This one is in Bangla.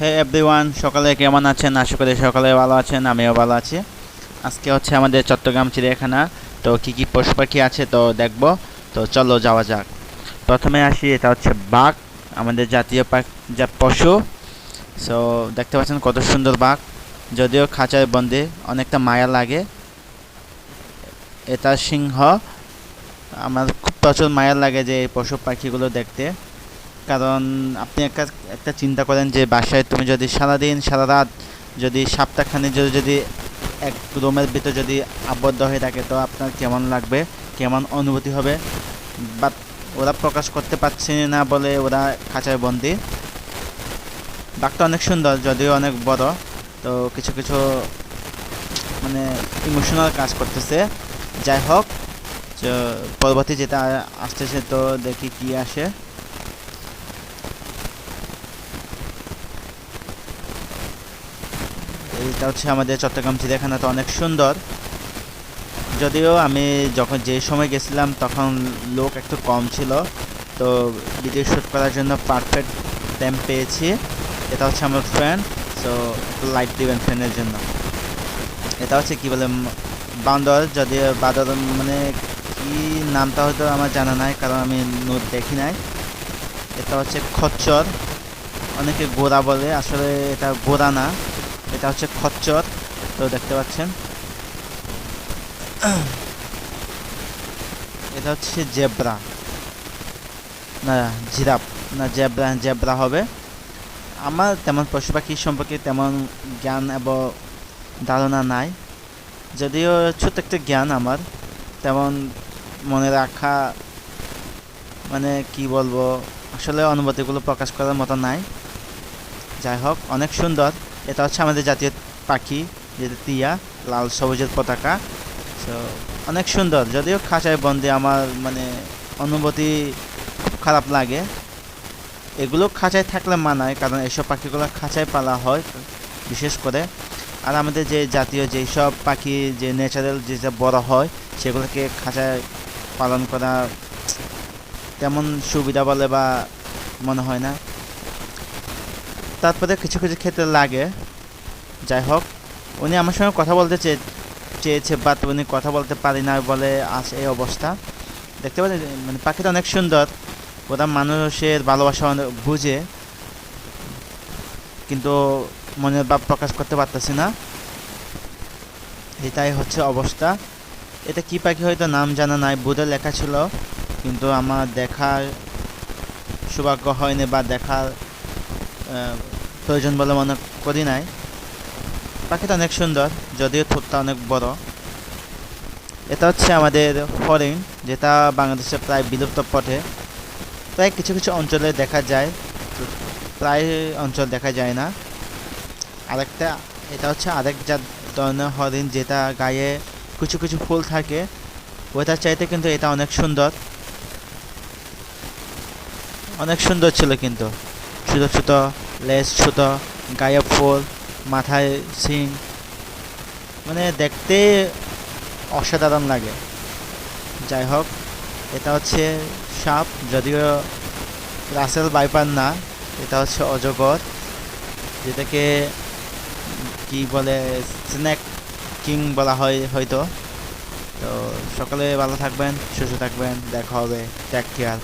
হে এভরিওয়ান, সকালে কেমন আছেন? আশা করি সকালে ভালো আছেন, আমিও ভালো আছি। আজকে হচ্ছে আমাদের চট্টগ্রাম চিড়িয়াখানা। তো কি কি পশু পাখি আছে তো দেখব। তো চলো যাওয়া যাক। প্রথমে আসি, এটা হচ্ছে বাঘ, আমাদের জাতীয় পশু। সো দেখতে পাচ্ছেন কত সুন্দর বাঘ, যদিও খাঁচায় বন্দি, অনেকটা মায়া লাগে। এটা সিংহ। আমার খুব প্রচুর মায়া লাগে যে এই পশু পাখিগুলো দেখতে। কারণ আপনি একটা একটা চিন্তা করেন যে বাসায় তুমি যদি সারাদিন সারা রাত যদি সপ্তাহখানে যদি এক রুমের ভিতর যদি আবদ্ধ হয়ে থাকে, তো আপনার কেমন লাগবে, কেমন অনুভূতি হবে। বাট ওরা প্রকাশ করতে পারছে না বলে ওরা খাঁচায় বন্দি। বাঘটা অনেক সুন্দর, যদিও অনেক বড়। তো কিছু কিছু মানে ইমোশনাল কাজ করতেছে। যাই হোক, পরবর্তী যেটা আসতেছে, তো দেখি কি আসে। এটা হচ্ছে আমাদের চট্টগ্রাম চিড়িয়াখানাটা অনেক সুন্দর। যদিও আমি যখন যে সময় গেছিলাম তখন লোক একটু কম ছিল, তো ভিডিও শ্যুট করার জন্য পারফেক্ট টাইম পেয়েছি। এটা হচ্ছে আমার ফ্রেন্ড। সো একটু লাইট দিবেন ফ্রেন্ডের জন্য। এটা হচ্ছে কি বলে, বান্দর। যদিও বাদর মানে কি নামটা হয়তো আমার জানা নাই, কারণ আমি নোট দেখি নাই। এটা হচ্ছে খচ্চর, অনেকে গোরা বলে, আসলে এটা গোরা না, এটা হচ্ছে খচ্চর। তো দেখতে পাচ্ছেন, এটা হচ্ছে জেব্রা, না জিরাফ, না জেব্রা, জেব্রা হবে। আমার তেমন পশু পাখি সম্পর্কে তেমন জ্ঞান এবং ধারণা নাই, যদিও ছোট্ট একটা জ্ঞান আমার, তেমন মনে রাখা মানে কি বলবো, আসলে অনুভূতিগুলো প্রকাশ করার মতো নাই। যাই হোক, অনেক সুন্দর। এটা হচ্ছে আমাদের জাতীয় পাখি, যেটা টিয়া, লাল সবুজের পতাকা। সো অনেক সুন্দর, যদিও খাঁচায় বন্দি। আমার মানে অনুভূতি খুব খারাপ লাগে। এগুলো খাঁচায় থাকলে মানায়, কারণ এসব পাখিগুলো খাঁচায় পালা হয় বিশেষ করে। আর আমাদের যে জাতীয় যেই সব পাখি যে ন্যাচারাল যেসব বড় হয়, সেগুলোকে খাঁচায় পালন করা তেমন সুবিধা বলে বা মনে হয় না। তারপরে কিছু কিছু ক্ষেত্রে লাগে। যাই হোক, উনি আমার সঙ্গে কথা বলতে চেয়েছে, বাট উনি কথা বলতে পারি না বলে আজ এই অবস্থা। দেখতে পাচ্ছেন মানে পাখিটা অনেক সুন্দর। ওরা মানুষের ভালোবাসা বুঝে, কিন্তু মনের ভাব প্রকাশ করতে পারতেছি না। এটাই হচ্ছে অবস্থা। এটা কি পাখি হয়তো নাম জানা নাই, বোর্ডে লেখা ছিল, কিন্তু আমার দেখার সৌভাগ্য হয়নি বা দেখার প্রয়োজন বলে মনে করি নাই। পাখিটা অনেক সুন্দর, যদিও ঠোঁটটা অনেক বড়। এটা হচ্ছে আমাদের হরিণ, যেটা বাংলাদেশে প্রায় বিলুপ্ত পথে। প্রায় কিছু কিছু অঞ্চলে দেখা যায়, প্রায় অঞ্চল দেখা যায় না। আরেকটা, এটা হচ্ছে আরেক ধরনের হরিণ, যেটা গায়ে কিছু কিছু ফুল থাকে। ওইটার চাইতে কিন্তু এটা অনেক সুন্দর, অনেক সুন্দর ছিল কিন্তু। ছোটো ছোটো লেজ, ছোটো গায়ে ফুল, মাথায় শিং, মানে দেখতে অসাধারণ লাগে। যাই হোক, এটা হচ্ছে সাপ, যদিও রাসেল ভাইপার না, এটা হচ্ছে অজগর, যেটাকে কি বলে, স্নেক কিং বলা হয় হয়তো। তো সকালে ভালো থাকবেন, সুস্থ থাকবেন, দেখা হবে। Take care.